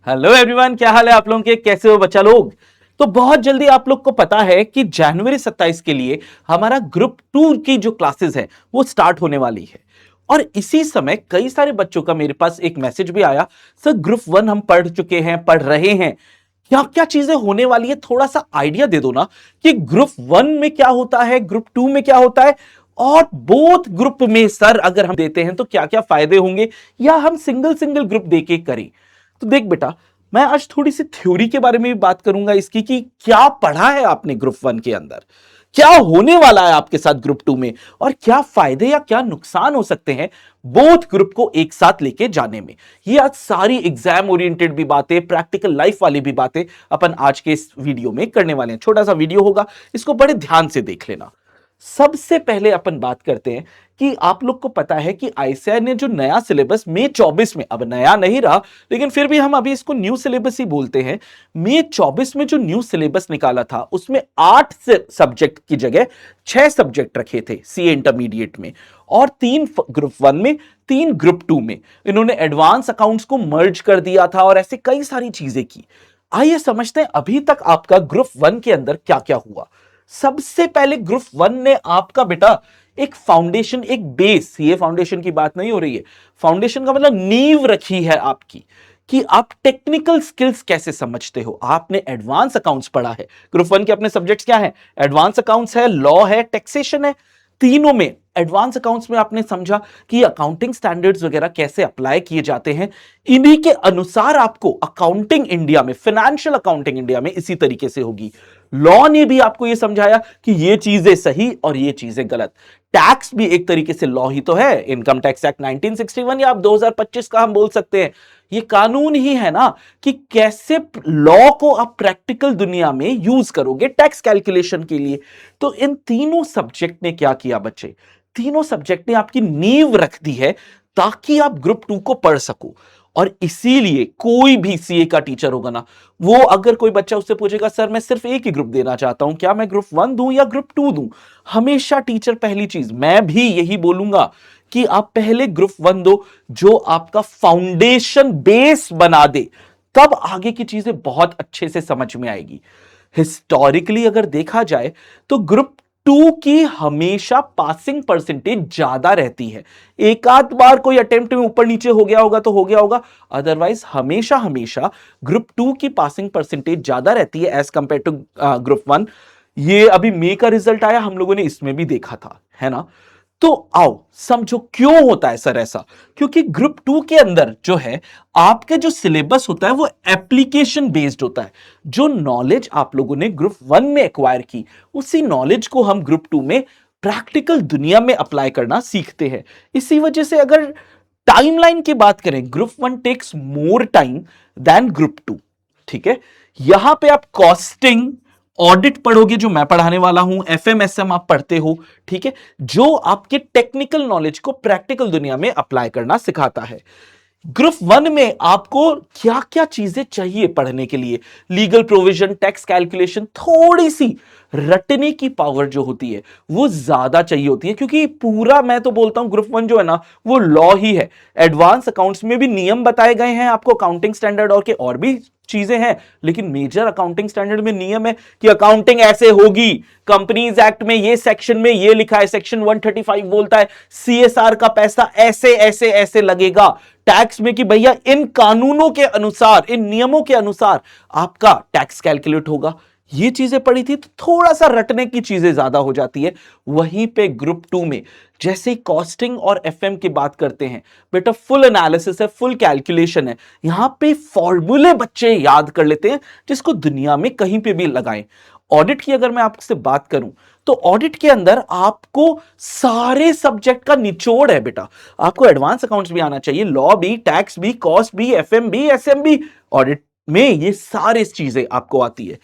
Hello everyone, क्या हाल है आप लोगों के? कैसे हो बच्चा लोग? तो बहुत जल्दी आप लोग को पता है कि जनवरी 27 के लिए हमारा ग्रुप 2 की जो क्लासेस है वो स्टार्ट होने वाली है। और इसी समय कई सारे बच्चों का मेरे पास एक मैसेज भी आया, सर ग्रुप 1 हम पढ़ चुके हैं, पढ़ रहे हैं, क्या क्या चीजें होने वाली है, थोड़ा सा आइडिया दे दो ना कि ग्रुप 1 में क्या होता है, ग्रुप 2 में क्या होता है, और बोथ ग्रुप में सर अगर हम देते हैं तो क्या क्या फायदे होंगे, या हम सिंगल सिंगल ग्रुप देके करें। तो देख बेटा, मैं आज थोड़ी सी थ्योरी के बारे में भी बात करूंगा इसकी कि क्या पढ़ा है आपने ग्रुप 1 के अंदर, क्या होने वाला है आपके साथ ग्रुप 2 में, और क्या फायदे या क्या नुकसान हो सकते हैं बोथ ग्रुप को एक साथ लेके जाने में। ये आज सारी एग्जाम ओरिएंटेड भी बातें, प्रैक्टिकल लाइफ वाली भी बातें अपन आज के इस वीडियो में करने वाले हैं। छोटा सा वीडियो होगा, इसको बड़े ध्यान से देख लेना। सबसे पहले अपन बात करते हैं कि आप लोग को पता है कि आईसीएआई ने जो नया सिलेबस मई 24 में, अब नया नहीं रहा लेकिन फिर भी हम अभी इसको न्यू सिलेबस ही बोलते हैं, मई 24 में जो न्यू सिलेबस निकाला था उसमें 8 सब्जेक्ट की जगह 6 सब्जेक्ट रखे थे सीए इंटरमीडिएट में, और 3 ग्रुप 1 में, 3 ग्रुप 2 में। इन्होंने एडवांस अकाउंट्स को मर्ज कर दिया था और ऐसे कई सारी चीजें की। आइए समझते हैं अभी तक आपका ग्रुप 1 के अंदर क्या क्या हुआ। सबसे पहले ग्रुप 1 ने आपका बेटा एक फाउंडेशन, एक बेस, ये फाउंडेशन की बात नहीं हो रही है, फाउंडेशन का मतलब नींव रखी है आपकी कि आप टेक्निकल स्किल्स कैसे समझते हो। आपने एडवांस अकाउंट्स पढ़ा है, ग्रुप 1 के अपने सब्जेक्ट्स क्या है, एडवांस अकाउंट्स है, लॉ है, टैक्सेशन है। तीनों में एडवांस अकाउंट्स में आपने समझा कि अकाउंटिंग स्टैंडर्ड्स वगैरह कैसे अप्लाई किए जाते हैं, इन्हीं के अनुसार आपको अकाउंटिंग इंडिया में, फाइनेंशियल अकाउंटिंग इंडिया में इसी तरीके से होगी। लॉ ने भी आपको यह समझाया कि ये चीजें सही और ये चीजें गलत। टैक्स भी एक तरीके से लॉ ही तो है, इनकम टैक्स एक्ट 1961 या आप 2025 का हम बोल सकते हैं, ये कानून ही है ना कि कैसे लॉ को आप प्रैक्टिकल दुनिया में यूज करोगे टैक्स कैलकुलेशन के लिए। तो इन तीनों सब्जेक्ट ने क्या किया बच्चे, तीनों सब्जेक्ट ने आपकी नींव रख दी है ताकि आप ग्रुप 2 को पढ़ सको। और इसीलिए कोई भी सीए का टीचर होगा ना, वो अगर कोई बच्चा उससे पूछेगा सर मैं सिर्फ एक ही ग्रुप देना चाहता हूं, क्या मैं ग्रुप 1 दूं या ग्रुप 2 दूं, हमेशा टीचर पहली चीज मैं भी यही बोलूंगा कि आप पहले ग्रुप 1 दो जो आपका फाउंडेशन बेस बना दे, तब आगे की चीजें बहुत अच्छे से समझ में आएगी। हिस्टोरिकली अगर देखा जाए तो ग्रुप 2 की हमेशा पासिंग परसेंटेज ज्यादा रहती है। एक आध बार कोई अटेम्प्ट में ऊपर नीचे हो गया होगा तो हो गया होगा, अदरवाइज हमेशा हमेशा ग्रुप 2 की पासिंग परसेंटेज ज्यादा रहती है एज कंपेयर टू ग्रुप 1। ये अभी मई का रिजल्ट आया, हम लोगों ने इसमें भी देखा था, है ना। तो आओ समझो क्यों होता है सर ऐसा, क्योंकि ग्रुप 2 के अंदर जो है आपके जो सिलेबस होता है वो एप्लीकेशन बेस्ड होता है। जो नॉलेज आप लोगों ने ग्रुप 1 में एक्वायर की, उसी नॉलेज को हम ग्रुप 2 में प्रैक्टिकल दुनिया में अप्लाई करना सीखते हैं। इसी वजह से अगर टाइमलाइन की बात करें, group 1 takes more time than group 2। ठीक है, यहां पे आप कॉस्टिंग, ऑडिट पढ़ोगे जो मैं पढ़ाने वाला हूं, एफएमएसएम आप पढ़ते हो, ठीक है, जो आपके टेक्निकल नॉलेज को प्रैक्टिकल दुनिया में अप्लाई करना सिखाता है। ग्रुप 1 में आपको क्या क्या चीजें चाहिए पढ़ने के लिए, लीगल प्रोविजन, टैक्स कैलकुलेशन, थोड़ी सी रटने की पावर जो होती है वो ज्यादा चाहिए होती है, क्योंकि पूरा मैं तो बोलता हूं ग्रुप 1 जो है ना वो लॉ ही है। एडवांस अकाउंट्स में भी नियम बताए गए हैं आपको, अकाउंटिंग स्टैंडर्ड और के और भी चीजें हैं, लेकिन मेजर अकाउंटिंग स्टैंडर्ड में नियम है कि अकाउंटिंग ऐसे होगी, कंपनीज एक्ट में ये सेक्शन में ये लिखा है, सेक्शन 135 बोलता है सीएसआर का पैसा ऐसे ऐसे ऐसे लगेगा, टैक्स में कि भैया इन कानूनों के अनुसार, इन नियमों के अनुसार आपका टैक्स कैलकुलेट होगा। ये चीजें पढ़ी थी तो थोड़ा सा रटने की चीजें ज्यादा हो जाती है। वहीं पे ग्रुप 2 में जैसे कॉस्टिंग और एफएम की बात करते हैं बेटा, फुल एनालिसिस है, फुल कैलकुलेशन है, यहां पे फॉर्मूले बच्चे याद कर लेते हैं जिसको दुनिया में कहीं पे भी लगाएं। ऑडिट की अगर मैं आपसे बात करूं तो ऑडिट के अंदर आपको सारे सब्जेक्ट का निचोड़ है बेटा, आपको एडवांस अकाउंट्स भी आना चाहिए, लॉ भी, टैक्स भी, कॉस्ट भी, एफएम भी, एसएम भी, ऑडिट में ये सारी चीजें आपको आती है।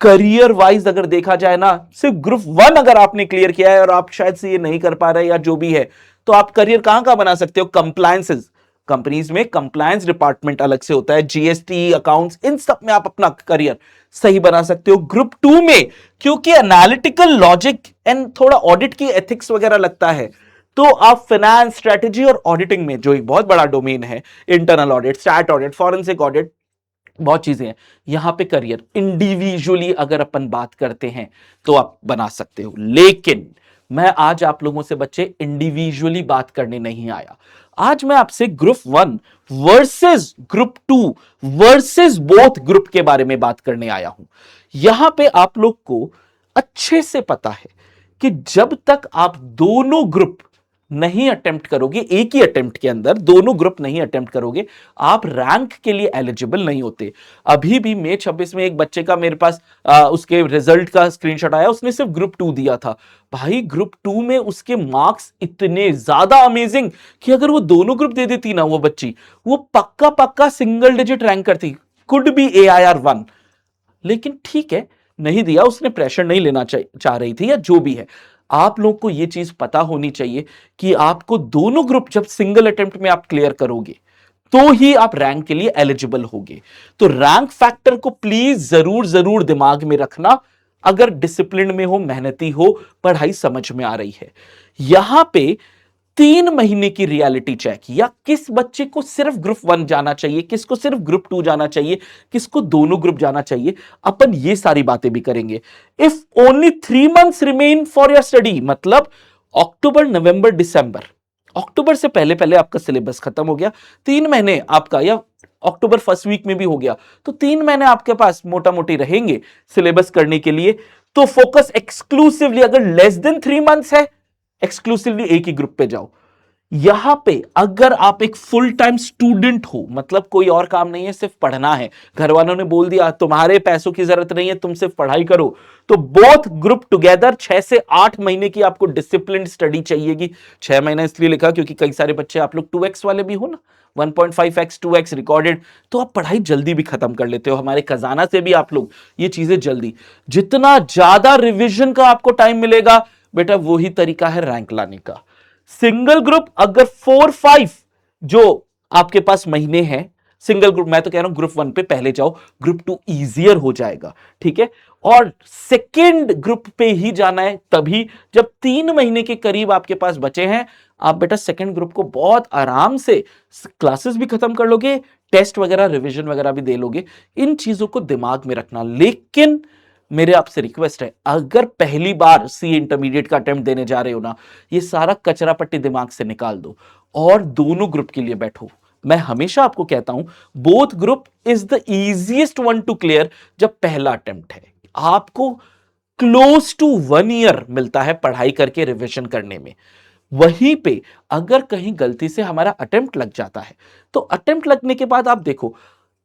करियर वाइज अगर देखा जाए ना, सिर्फ ग्रुप 1 अगर आपने क्लियर किया है और आप शायद से ये नहीं कर पा रहे या जो भी है, तो आप करियर कहां का बना सकते हो, कंप्लायंसेस, कंपनीज में कंप्लायंस डिपार्टमेंट अलग से होता है, जीएसटी, अकाउंट्स, इन सब में आप अपना करियर सही बना सकते हो। ग्रुप 2 में क्योंकि एनालिटिकल लॉजिक एंड थोड़ा ऑडिट की एथिक्स वगैरह लगता है, तो आप फाइनेंस, स्ट्रेटेजी और ऑडिटिंग में, जो एक बहुत बड़ा डोमेन है, internal audit, stat audit, forensic audit, बहुत चीजें हैं यहां पे। करियर इंडिविजुअली अगर अपन बात करते हैं तो आप बना सकते हो, लेकिन मैं आज आप लोगों से बच्चे इंडिविजुअली बात करने नहीं आया। आज मैं आपसे group 1 versus group 2 versus both group के बारे में बात करने आया हूं। यहां पे आप लोग को अच्छे से पता है कि जब तक आप दोनों ग्रुप नहीं अटेम्प्ट करोगे, एक ही अटेम्प्ट के अंदर दोनों ग्रुप नहीं अटेम्प्ट करोगे, आप रैंक के लिए एलिजिबल नहीं होते। अभी भी मई 26 में एक बच्चे का मेरे पास उसके रिजल्ट का स्क्रीनशॉट आया, उसने सिर्फ ग्रुप 2 दिया था। भाई ग्रुप 2 में उसके मार्क्स इतने ज्यादा अमेजिंग कि अगर वो दोनों ग्रुप दे देती ना वो बच्ची, वो पक्का पक्का सिंगल डिजिट रैंक करती, कुड बी AIR 1। लेकिन ठीक है, नहीं दिया, उसने प्रेशर नहीं लेना चाह रही थी या जो भी है। आप लोग को यह चीज पता होनी चाहिए कि आपको दोनों ग्रुप जब सिंगल अटेम्प्ट में आप क्लियर करोगे तो ही आप रैंक के लिए एलिजिबल होगे। तो रैंक फैक्टर को प्लीज जरूर जरूर दिमाग में रखना, अगर डिसिप्लिन में हो, मेहनती हो, पढ़ाई समझ में आ रही है। यहां पे 3 महीने की रियलिटी चेक, या किस बच्चे को सिर्फ ग्रुप 1 जाना चाहिए, किसको सिर्फ ग्रुप 2 जाना चाहिए, किसको दोनों ग्रुप जाना चाहिए, अपन ये सारी बातें भी करेंगे। If only 3 months remain for your study, मतलब अक्टूबर नवंबर दिसंबर, अक्टूबर से पहले पहले आपका सिलेबस खत्म हो गया, 3 महीने आपका, या अक्टूबर फर्स्ट वीक में भी हो गया, तो 3 महीने आपके पास मोटा मोटी रहेंगे सिलेबस करने के लिए। तो फोकस एक्सक्लूसिवली, अगर लेस देन 3 मंथ्स है, एक्सक्लूसिवली एक ही ग्रुप पे जाओ। यहां पे अगर आप एक फुल टाइम स्टूडेंट हो, मतलब कोई और काम नहीं है, सिर्फ पढ़ना है, घर वालों ने बोल दिया तुम्हारे पैसों की जरूरत नहीं है, तुम सिर्फ पढ़ाई करो, तो बोथ ग्रुप टुगेदर 6 से 8 महीने की आपको डिसिप्लिन स्टडी चाहिएगी। 6 महीना इसलिए लिखा क्योंकि कई सारे बच्चे आप लोग 2x वाले भी हो ना, 1.5x 2x रिकॉर्डेड, तो आप पढ़ाई जल्दी भी खत्म कर लेते हो। हमारे खजाना से भी आप लोग ये चीजें जल्दी, जितना ज्यादा रिविजन का आपको टाइम मिलेगा बेटा, वही तरीका है रैंक लाने का। सिंगल ग्रुप अगर 4-5 जो आपके पास महीने हैं, सिंगल ग्रुप, मैं तो कह रहा हूं ग्रुप 1 पे पहले जाओ, ग्रुप 2 इजियर हो जाएगा, ठीक है। और सेकेंड ग्रुप पे ही जाना है तभी जब 3 महीने के करीब आपके पास बचे हैं। आप बेटा सेकेंड ग्रुप को बहुत आराम से क्लासेस भी खत्म कर लोगे, टेस्ट वगैरह रिवीजन वगैरह भी दे लोगे। इन चीजों को दिमाग में रखना। लेकिन मेरे आपसे रिक्वेस्ट है, अगर पहली बार सी इंटरमीडिएट का अटेम्प्ट देने जा रहे हो ना, ये सारा कचरा पट्टी दिमाग से निकाल दो और दोनों ग्रुप के लिए बैठो। मैं हमेशा आपको कहता हूं both group is the easiest one two clear जब पहला अटेम्प्ट है। आपको क्लोज टू 1 ईयर मिलता है पढ़ाई करके रिविजन करने में। वहीं पे अगर कहीं गलती से हमारा अटेम्प्ट लग जाता है, तो अटेम्प्ट लगने के बाद आप देखो,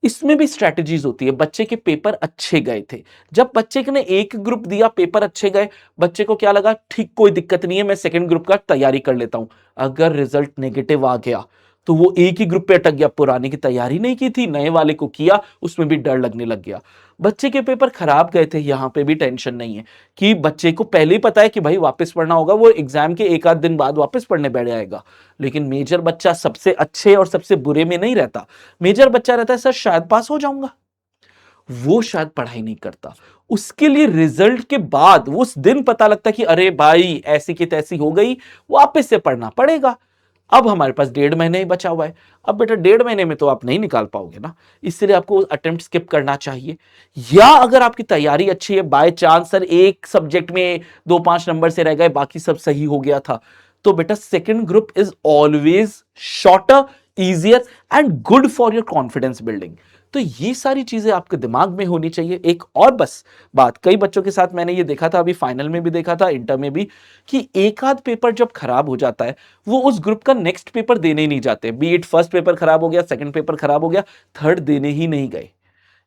इसमें भी स्ट्रैटेजीज होती है। बच्चे के पेपर अच्छे गए थे, जब बच्चे ने एक ग्रुप दिया, पेपर अच्छे गए, बच्चे को क्या लगा, ठीक कोई दिक्कत नहीं है, मैं सेकंड ग्रुप का तैयारी कर लेता हूं। अगर रिजल्ट नेगेटिव आ गया तो वो एक ही ग्रुप पे अटक गया, पुराने की तैयारी नहीं की थी, नए वाले को किया, उसमें भी डर लगने लग गया। बच्चे के पेपर खराब गए थे, यहां पे भी टेंशन नहीं है कि बच्चे को पहले ही पता है कि भाई वापस पढ़ना होगा, वो एग्जाम के एक आध दिन बाद वापस पढ़ने बैठ जाएगा। लेकिन मेजर बच्चा सबसे अच्छे और सबसे बुरे में नहीं रहता। मेजर बच्चा रहता है सर शायद पास हो जाऊंगा, वो शायद पढ़ाई नहीं करता। उसके लिए रिजल्ट के बाद उस दिन पता लगता कि अरे भाई ऐसी की तैसी हो गई, वापस से पढ़ना पड़ेगा। अब हमारे पास 1.5 महीने ही बचा हुआ है। अब बेटा 1.5 महीने में तो आप नहीं निकाल पाओगे ना, इसलिए आपको अटेम्प्ट स्किप करना चाहिए। या अगर आपकी तैयारी अच्छी है, बाय चांस सर एक सब्जेक्ट में 2-5 नंबर से रह गए, बाकी सब सही हो गया था, तो बेटा second group is always shorter, easier and good for your confidence building. तो ये सारी चीजें आपके दिमाग में होनी चाहिए। एक और बस बात, कई बच्चों के साथ मैंने ये देखा था, अभी फाइनल में भी देखा था, इंटर में भी, कि एक आध पेपर जब खराब हो जाता है, वो उस ग्रुप का नेक्स्ट पेपर देने ही नहीं जाते। बी इट फर्स्ट पेपर खराब हो गया, सेकंड पेपर खराब हो गया, थर्ड देने ही नहीं गए।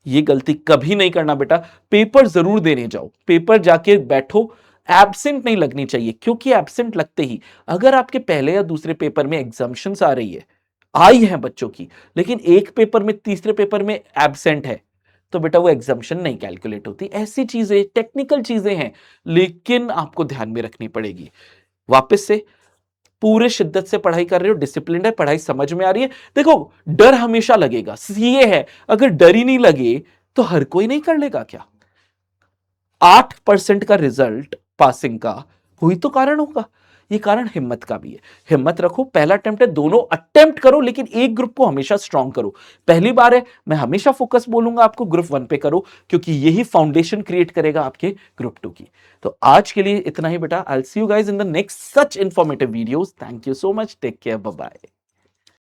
ये गलती कभी नहीं करना बेटा, पेपर जरूर देने जाओ, पेपर जाके बैठो। एब्सेंट नहीं लगनी चाहिए, क्योंकि एब्सेंट लगते ही अगर आपके पहले या दूसरे पेपर में एग्जाम्शंस आ रही है, आई है बच्चों की, लेकिन एक पेपर में, तीसरे पेपर में एब्सेंट है, तो बेटा वो एग्जाम्शन नहीं कैलकुलेट होती। ऐसी चीजें टेक्निकल चीजें हैं, लेकिन आपको ध्यान में रखनी पड़ेगी। वापस से पूरे शिद्दत से पढ़ाई कर रहे हो, डिसिप्लिन है, पढ़ाई समझ में आ रही है। देखो डर हमेशा लगेगा, सीए है, अगर डर ही नहीं लगे तो हर कोई नहीं कर लेगा क्या? 8% का रिजल्ट पासिंग का कोई तो कारण होगा। ये कारण हिम्मत का भी है। हिम्मत रखो, पहला अटेम्प्ट है, दोनों अटेम्प्ट करो, लेकिन एक ग्रुप को हमेशा स्ट्रांग करो। पहली बार है, मैं हमेशा फोकस बोलूंगा आपको ग्रुप 1 पे करो, क्योंकि यही फाउंडेशन क्रिएट करेगा आपके ग्रुप 2 की। तो आज के लिए इतना ही बेटा। I will see you guys in the next such informative videos. Thank you so much, take care, bye bye.